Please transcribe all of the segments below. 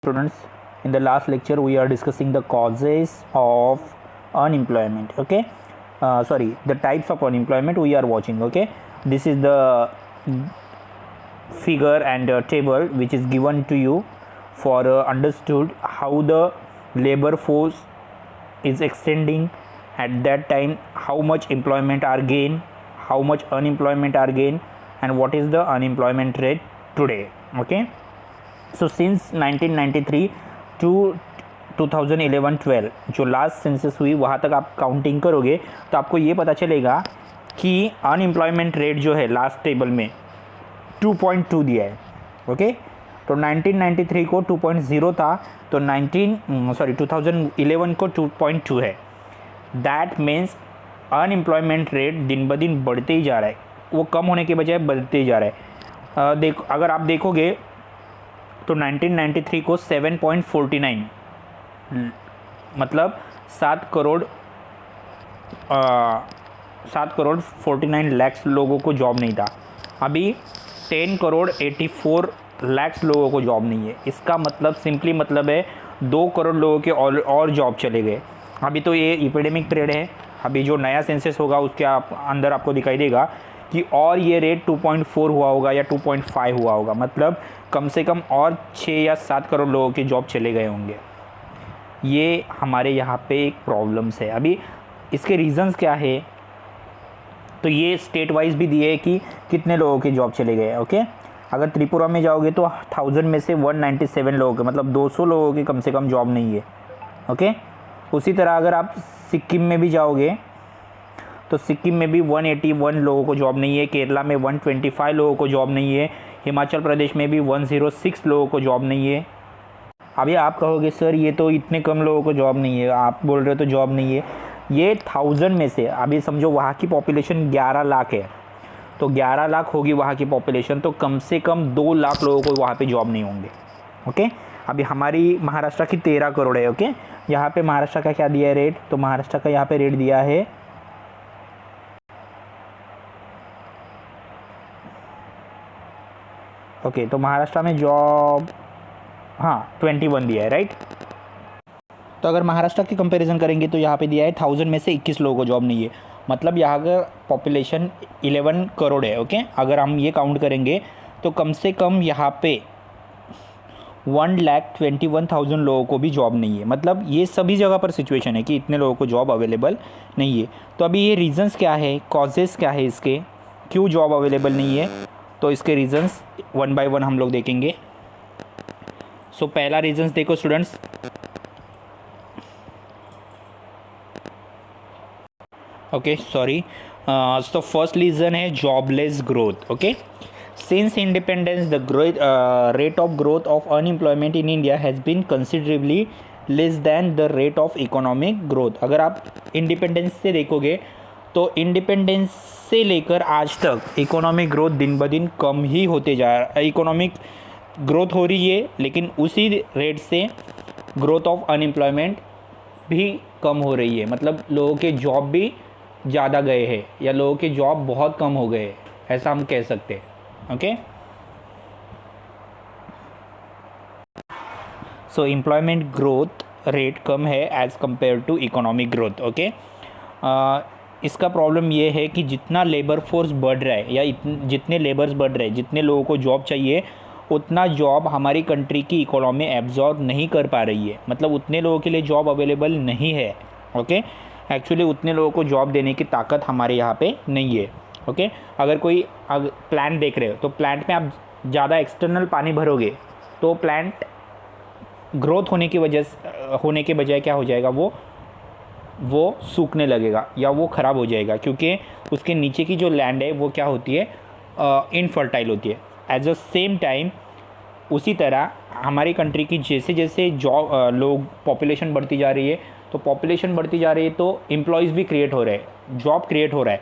Students, in the last lecture we are discussing the causes of unemployment. Okay, sorry, the types of unemployment we are watching. Okay, this is the figure and table which is given to you for understood how the labor force is extending at that time, how much employment are gained, how much unemployment are gained, and what is the unemployment rate today. Okay, so since 1993 to 2011-12 जो last census हुई वहाँ तक आप counting करोगे तो आपको ये पता चलेगा कि अनएम्प्लॉयमेंट रेट जो है लास्ट टेबल में 2.2 दिया है. ओके, तो 1993 को 2.0 था, तो 2011 को 2.2 है. दैट मीन्स अनएम्प्लॉयमेंट रेट दिन ब दिन बढ़ते ही जा रहा है, वो कम होने के बजाय बढ़ते ही जा रहा है. अगर आप देखोगे तो 1993 को 7.49 मतलब 7 करोड़ 49 लाख लोगों को जॉब नहीं था. अभी 10 करोड़ 84 लाख लोगों को जॉब नहीं है. इसका मतलब सिंपली मतलब है 2 करोड़ लोगों के और जॉब चले गए. अभी तो ये एपिडेमिक पीरियड है, अभी जो नया सेंसस होगा उसके अंदर आपको दिखाई देगा कि और ये रेट 2.4 हुआ होगा या 2.5 हुआ होगा. मतलब कम से कम और 6 या 7 करोड़ लोगों के जॉब चले गए होंगे. ये हमारे यहाँ पे एक प्रॉब्लम्स है. अभी इसके रीज़न्स क्या है, तो ये स्टेट वाइज भी दिए है कि कितने लोगों के जॉब चले गए. ओके, अगर त्रिपुरा में जाओगे तो 1000 में से 197 लोगों के, मतलब 200 लोगों के कम से कम जॉब नहीं है. ओके, उसी तरह अगर आप सिक्किम में भी जाओगे तो सिक्किम में भी 181 लोगों को जॉब नहीं है. केरला में 125 लोगों को जॉब नहीं है. हिमाचल प्रदेश में भी 106 लोगों को जॉब नहीं है. अभी आप कहोगे सर ये तो इतने कम लोगों को जॉब नहीं है, आप बोल रहे हो तो जॉब नहीं है. ये 1000 में से, अभी समझो वहाँ की पॉपुलेशन 11 लाख है, तो 11 लाख होगी वहाँ की पॉपुलेशन, तो कम से कम 2 लाख लोगों को वहाँ पे जॉब नहीं होंगे. ओके, अभी हमारी महाराष्ट्र की 13 करोड़ है. ओके, यहाँ पे महाराष्ट्र का क्या दिया है रेट, तो महाराष्ट्र का यहाँ पे रेट दिया है ओके, तो महाराष्ट्र में जॉब 21 दिया है, राइट. तो अगर महाराष्ट्र की कंपैरिजन करेंगे तो यहाँ पे दिया है 1000 में से 21 लोगों को जॉब नहीं है. मतलब यहाँ का पॉपुलेशन 11 करोड़ है. ओके, अगर हम ये काउंट करेंगे तो कम से कम यहाँ पे 1,21,000 लोगों को भी जॉब नहीं है. मतलब ये सभी जगह पर सिचुएशन है कि इतने लोगों को जॉब अवेलेबल नहीं है. तो अभी ये रीज़न्स क्या है, कॉजेज़ क्या है इसके, क्यों जॉब अवेलेबल नहीं है, तो इसके रीज़न्स वन बाय वन हम लोग देखेंगे. सो पहला रीज़न्स देखो स्टूडेंट्स, ओके सॉरी, तो फर्स्ट रीज़न है jobless growth. Okay, since independence the rate of growth of unemployment in India has been considerably less than the rate of economic growth. अगर आप independence से देखोगे तो इंडिपेंडेंस से लेकर आज तक इकोनॉमिक ग्रोथ दिन ब दिन कम ही होते जा रहा है. इकोनॉमिक ग्रोथ हो रही है लेकिन उसी रेट से ग्रोथ ऑफ अनएम्प्लॉयमेंट भी कम हो रही है. मतलब लोगों के जॉब भी ज़्यादा गए हैं या लोगों के जॉब बहुत कम हो गए, ऐसा हम कह सकते हैं. Okay, so employment growth rate कम है as compare to economic growth. Okay, इसका प्रॉब्लम ये है कि जितना लेबर फोर्स बढ़ रहा है या जितने लेबर्स बढ़ रहे हैं, जितने लोगों को जॉब चाहिए, उतना जॉब हमारी कंट्री की इकोनॉमी एब्जॉर्ब नहीं कर पा रही है. मतलब उतने लोगों के लिए जॉब अवेलेबल नहीं है. ओके, एक्चुअली उतने लोगों को जॉब देने की ताकत हमारे यहाँ पे नहीं है. ओके, अगर कोई प्लांट देख रहे हो तो प्लांट में आप ज़्यादा एक्सटर्नल पानी भरोगे तो प्लांट ग्रोथ होने के बजाय क्या हो जाएगा, वो सूखने लगेगा या वो ख़राब हो जाएगा, क्योंकि उसके नीचे की जो लैंड है वो क्या होती है, इनफर्टाइल होती है. एट द सेम टाइम उसी तरह हमारी कंट्री की जैसे जैसे लोग पॉपुलेशन बढ़ती जा रही है, तो पॉपुलेशन बढ़ती जा रही है तो एम्प्लॉयज़ भी क्रिएट हो रहे हैं, जॉब क्रिएट हो रहा है.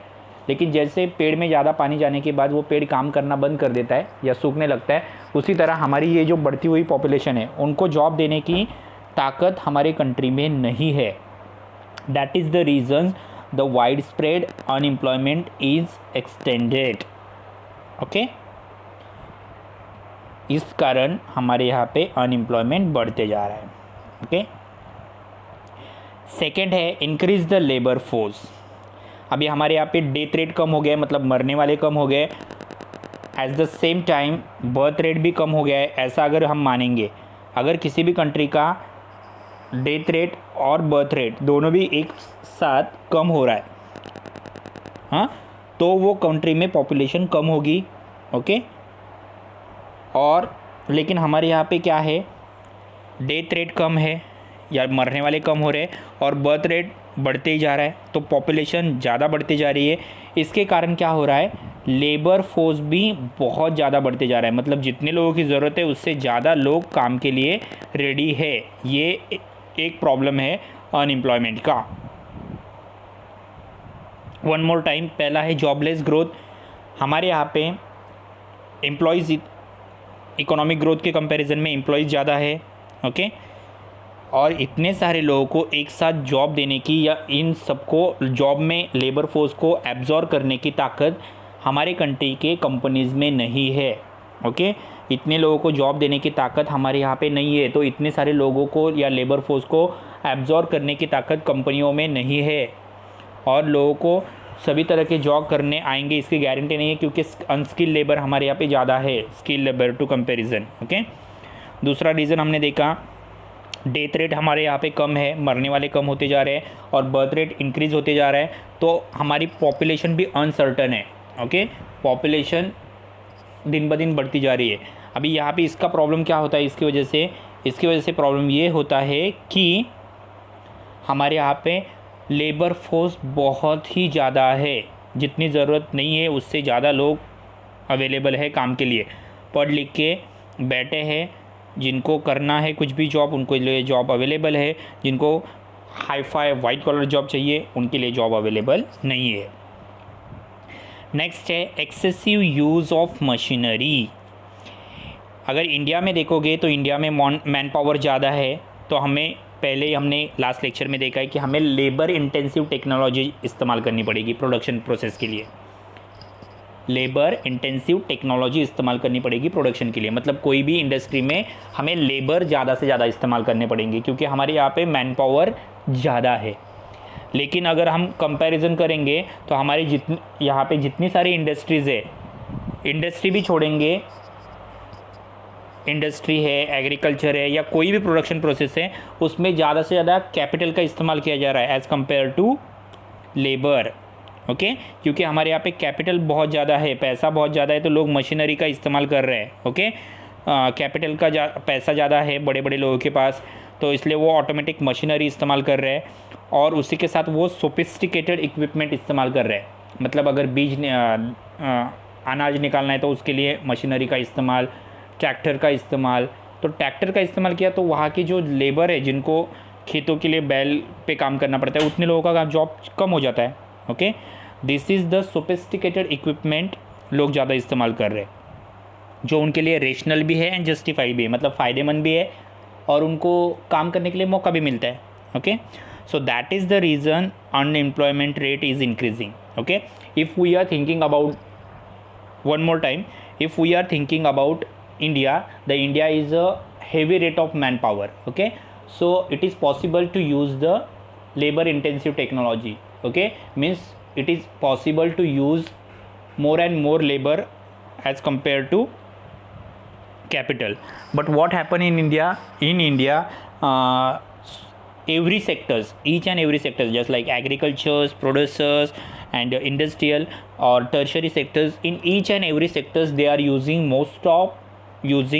लेकिन जैसे पेड़ में ज़्यादा पानी जाने के बाद वो पेड़ काम करना बंद कर देता है या सूखने लगता है, उसी तरह हमारी ये जो बढ़ती हुई पॉपुलेशन है उनको जॉब देने की ताकत हमारे कंट्री में नहीं है. That is the reason the widespread unemployment is extended. Okay, इस कारण हमारे यहाँ पे अनएम्प्लॉयमेंट बढ़ते जा रहा है। ओके, सेकेंड है इंक्रीज द लेबर फोर्स। अभी हमारे यहाँ पे डेथ रेट कम हो गया है, मतलब मरने वाले कम हो गए, at the same time birth rate भी कम हो गया है। ऐसा अगर हम मानेंगे, अगर किसी भी कंट्री का डेथ रेट और बर्थ रेट दोनों भी एक साथ कम हो रहा है, हाँ, तो वो कंट्री में पॉपुलेशन कम होगी। ओके, और लेकिन हमारे यहाँ पे क्या है, डेथ रेट कम है या मरने वाले कम हो रहे हैं और बर्थ रेट बढ़ते ही जा रहा है, तो पॉपुलेशन ज़्यादा बढ़ती जा रही है। इसके कारण क्या हो रहा है, लेबर फोर्स भी बहुत ज़्यादा बढ़ते जा रहा है, मतलब जितने लोगों की ज़रूरत है उससे ज़्यादा लोग काम के लिए रेडी है। ये एक प्रॉब्लम है अनएम्प्लॉयमेंट का। वन मोर टाइम, पहला है जॉबलेस ग्रोथ। हमारे यहाँ पे एम्प्लॉयज़ इकोनॉमिक ग्रोथ के कंपैरिजन में एम्प्लॉयज़ ज़्यादा है। ओके, और इतने सारे लोगों को एक साथ जॉब देने की या इन सबको जॉब में लेबर फोर्स को एब्जॉर्ब करने की ताकत हमारे कंट्री के कंपनीज़ में नहीं है। ओके, इतने लोगों को जॉब देने की ताकत हमारे यहाँ पे नहीं है, तो इतने सारे लोगों को या लेबर फोर्स को एब्जॉर्ब करने की ताकत कंपनियों में नहीं है, और लोगों को सभी तरह के जॉब करने आएंगे इसकी गारंटी नहीं है, क्योंकि अनस्किल लेबर हमारे यहाँ पे ज़्यादा है skill labour to comparison. Okay, दूसरा रीज़न हमने देखा, डेथ रेट हमारे यहाँ पे कम है, मरने वाले कम होते जा रहे हैं और बर्थ रेट इंक्रीज़ होते जा रहा है, तो हमारी पॉपुलेशन भी अनसर्टन है। ओके, पॉपुलेशन दिन ब दिन बढ़ती जा रही है। अभी यहाँ पे इसका प्रॉब्लम क्या होता है, इसकी वजह से प्रॉब्लम ये होता है कि हमारे यहाँ पे लेबर फोर्स बहुत ही ज़्यादा है, जितनी ज़रूरत नहीं है उससे ज़्यादा लोग अवेलेबल है काम के लिए। पढ़ लिख के बैठे हैं, जिनको करना है कुछ भी जॉब, उनको लिए जॉब अवेलेबल है, जिनको hi fi white collar job चाहिए उनके लिए जॉब अवेलेबल नहीं है। नेक्स्ट है एक्सेसिव यूज़ ऑफ मशीनरी। अगर इंडिया में देखोगे तो इंडिया में मैन पावर ज़्यादा है, तो हमें पहले हमने लास्ट लेक्चर में देखा है कि हमें लेबर इंटेंसिव टेक्नोलॉजी इस्तेमाल करनी पड़ेगी प्रोडक्शन प्रोसेस के लिए। लेबर इंटेंसिव टेक्नोलॉजी इस्तेमाल करनी पड़ेगी प्रोडक्शन के लिए, मतलब कोई भी इंडस्ट्री में हमें लेबर ज़्यादा से ज़्यादा इस्तेमाल करने पड़ेंगे, क्योंकि हमारे यहाँ पे मैन पावर ज़्यादा है। लेकिन अगर हम कंपैरिजन करेंगे तो हमारी यहाँ पे जितनी सारी इंडस्ट्रीज़ है, इंडस्ट्री भी छोड़ेंगे, इंडस्ट्री है, एग्रीकल्चर है, या कोई भी प्रोडक्शन प्रोसेस है, उसमें ज़्यादा से ज़्यादा कैपिटल का इस्तेमाल किया जा रहा है as compare to labour. Okay, क्योंकि हमारे यहाँ पे कैपिटल बहुत ज़्यादा है, पैसा बहुत ज़्यादा है, तो लोग मशीनरी का इस्तेमाल कर रहे हैं। ओके, कैपिटल का पैसा ज़्यादा है बड़े बड़े लोगों के पास, तो इसलिए वो ऑटोमेटिक मशीनरी इस्तेमाल कर रहे हैं, और उसी के साथ वो सोफिस्टिकेटेड इक्विपमेंट इस्तेमाल कर रहे हैं। मतलब अगर अनाज निकालना है तो उसके लिए मशीनरी का इस्तेमाल, ट्रैक्टर का इस्तेमाल। तो ट्रैक्टर का इस्तेमाल किया तो वहाँ की जो लेबर है, जिनको खेतों के लिए बैल पे काम करना पड़ता है, उतने लोगों का जॉब कम हो जाता है। Okay, this is the sophisticated equipment लोग ज़्यादा इस्तेमाल कर रहे हैं, जो उनके लिए रेशनल भी है एंड जस्टिफाइड भी है, मतलब फ़ायदेमंद भी है और उनको काम करने के लिए मौका भी मिलता है। Okay, so that is the reason unemployment rate is increasing. Okay, if we are thinking about one more time, if we are thinking about India, the India is a heavy rate of manpower. Okay, so it is possible to use the labor intensive technology. Okay, means it is possible to use more and more labor as compared to capital. But what happen in India, every sectors, each and every sectors, just like agriculture, producers and industrial or tertiary sectors, in each and every sectors they are using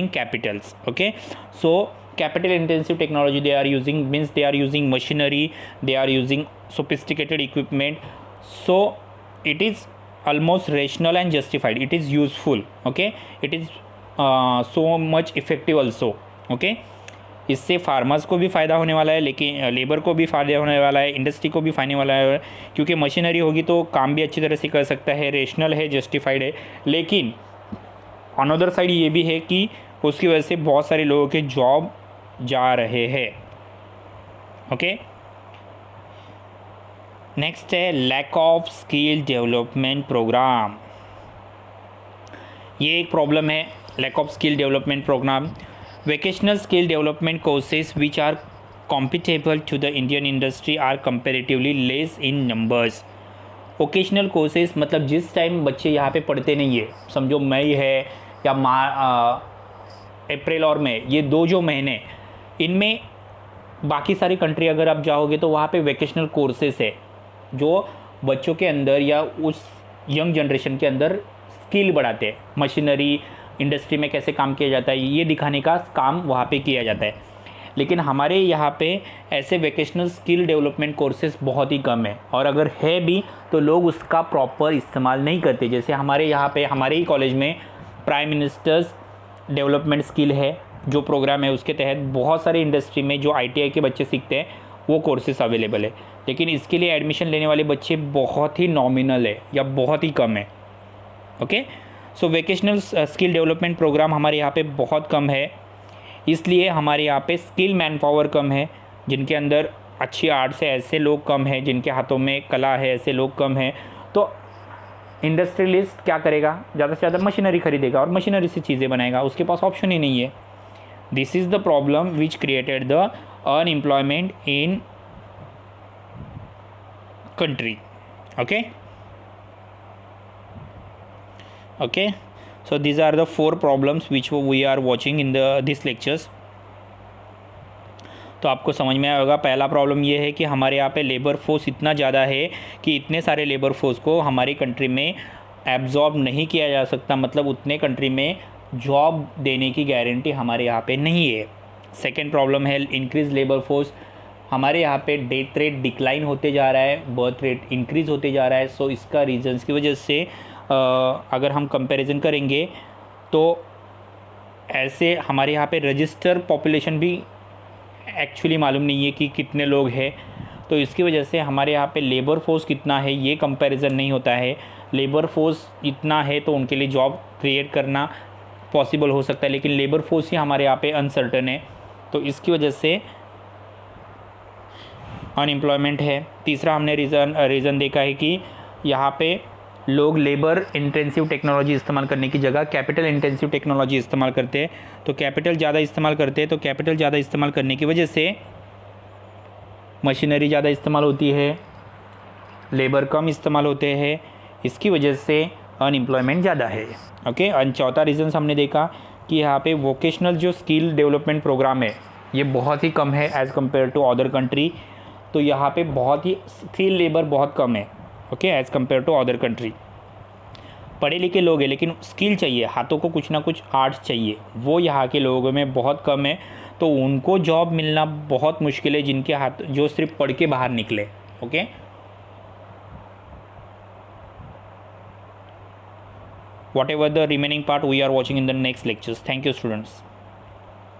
capitals. Okay, so capital intensive technology they are using, means they are using machinery, they are using sophisticated equipment, so it is almost rational and justified, it is useful. Okay, it is so much effective also. Okay, इससे farmers को भी फ़ायदा होने वाला है, लेकिन labour को भी फ़ायदा होने वाला है, इंडस्ट्री को भी फ़ायदा वाला है, क्योंकि मशीनरी होगी तो काम भी अच्छी तरह से कर सकता है, रेशनल है, जस्टिफाइड है। लेकिन अनदर साइड ये भी है कि उसकी वजह से बहुत सारे लोगों के जॉब जा रहे हैं। ओके, नेक्स्ट है lack of skill development program. ये एक प्रॉब्लम है, lack of skill development program, vocational skill development courses which are compatible to the Indian industry are comparatively less in numbers. Vocational courses मतलब जिस time बच्चे यहाँ पे पढ़ते नहीं है, समझो मई है या अप्रैल और मई, ये 2 जो महीने, इनमें बाकी सारी कंट्री अगर आप जाओगे तो वहाँ पे वेकेशनल कोर्सेज है जो बच्चों के अंदर या उस यंग जनरेशन के अंदर स्किल बढ़ाते हैं, मशीनरी इंडस्ट्री में कैसे काम किया जाता है ये दिखाने का काम वहाँ पे किया जाता है। लेकिन हमारे यहाँ पे ऐसे वेकेशनल स्किल डेवलपमेंट कोर्सेज बहुत ही कम है, और अगर है भी तो लोग उसका प्रॉपर इस्तेमाल नहीं करते। जैसे हमारे यहाँ पे हमारे ही कॉलेज में प्राइम मिनिस्टर्स डेवलपमेंट स्किल है जो प्रोग्राम है, उसके तहत बहुत सारे इंडस्ट्री में जो ITI के बच्चे सीखते हैं वो कोर्सेज अवेलेबल है, लेकिन इसके लिए एडमिशन लेने वाले बच्चे बहुत ही नॉमिनल है या बहुत ही कम है। ओके, सो वेकेशनल स्किल डेवलपमेंट प्रोग्राम हमारे यहाँ पे बहुत कम है, इसलिए हमारे यहाँ पे स्किल मैन पावर कम है, जिनके अंदर अच्छी आर्ट्स है ऐसे लोग कम हैं, जिनके हाथों में कला है ऐसे लोग कम हैं। तो इंडस्ट्रियलिस्ट क्या करेगा, ज़्यादा से ज़्यादा मशीनरी खरीदेगा और मशीनरी से चीज़ें बनाएगा, उसके पास ऑप्शन ही नहीं है। This is the problem which created the unemployment in country. Okay, so these are the 4 problems which we are watching in these lectures. तो आपको समझ में आया होगा। पहला प्रॉब्लम ये है कि हमारे यहाँ पे लेबर फोर्स इतना ज़्यादा है कि इतने सारे लेबर फोर्स को हमारी कंट्री में एब्जॉर्ब नहीं किया जा सकता, मतलब उतने कंट्री में जॉब देने की गारंटी हमारे यहाँ पे नहीं है। सेकेंड प्रॉब्लम है इंक्रीज लेबर फोर्स। हमारे यहाँ पे डेथ रेट डिक्लाइन होते जा रहा है, बर्थ रेट इंक्रीज़ होते जा रहा है। सो इसका रीजंस की वजह से अगर हम कंपैरिजन करेंगे तो ऐसे हमारे यहाँ पे रजिस्टर पॉपुलेशन भी एक्चुअली मालूम नहीं है कि कितने लोग हैं, तो इसकी वजह से हमारे यहाँ पे लेबर फोर्स कितना है ये कंपैरिजन नहीं होता है। लेबर फोर्स इतना है तो उनके लिए जॉब क्रिएट करना पॉसिबल हो सकता है, लेकिन लेबर फोर्स ही हमारे यहाँ पे अनसर्टन है, तो इसकी वजह से अनएम्प्लॉयमेंट है। तीसरा हमने रीज़न देखा है कि यहाँ पे लोग लेबर इंटेंसिव टेक्नोलॉजी इस्तेमाल करने की जगह कैपिटल इंटेंसिव टेक्नोलॉजी इस्तेमाल करते हैं। तो कैपिटल ज़्यादा इस्तेमाल करते हैं, तो कैपिटल ज़्यादा इस्तेमाल करने की वजह से मशीनरी ज़्यादा इस्तेमाल होती है, लेबर कम इस्तेमाल होते हैं, इसकी वजह से अनएम्प्लॉयमेंट ज़्यादा है। ओके, और चौथा रीज़न हमने देखा कि यहाँ पे वोकेशनल जो स्किल डेवलपमेंट प्रोग्राम है ये बहुत ही कम है as compare to other country. तो यहाँ पे बहुत ही स्किल लेबर बहुत कम है, okay, as compare to other country. पढ़े लिखे लोग हैं लेकिन स्किल चाहिए, हाथों को कुछ ना कुछ आर्ट्स चाहिए, वो यहाँ के लोगों में बहुत कम है, तो उनको जॉब मिलना बहुत मुश्किल है जिनके हाथ जो सिर्फ पढ़ के बाहर निकले। Okay, whatever the remaining part we are watching in the next lectures. Thank you students.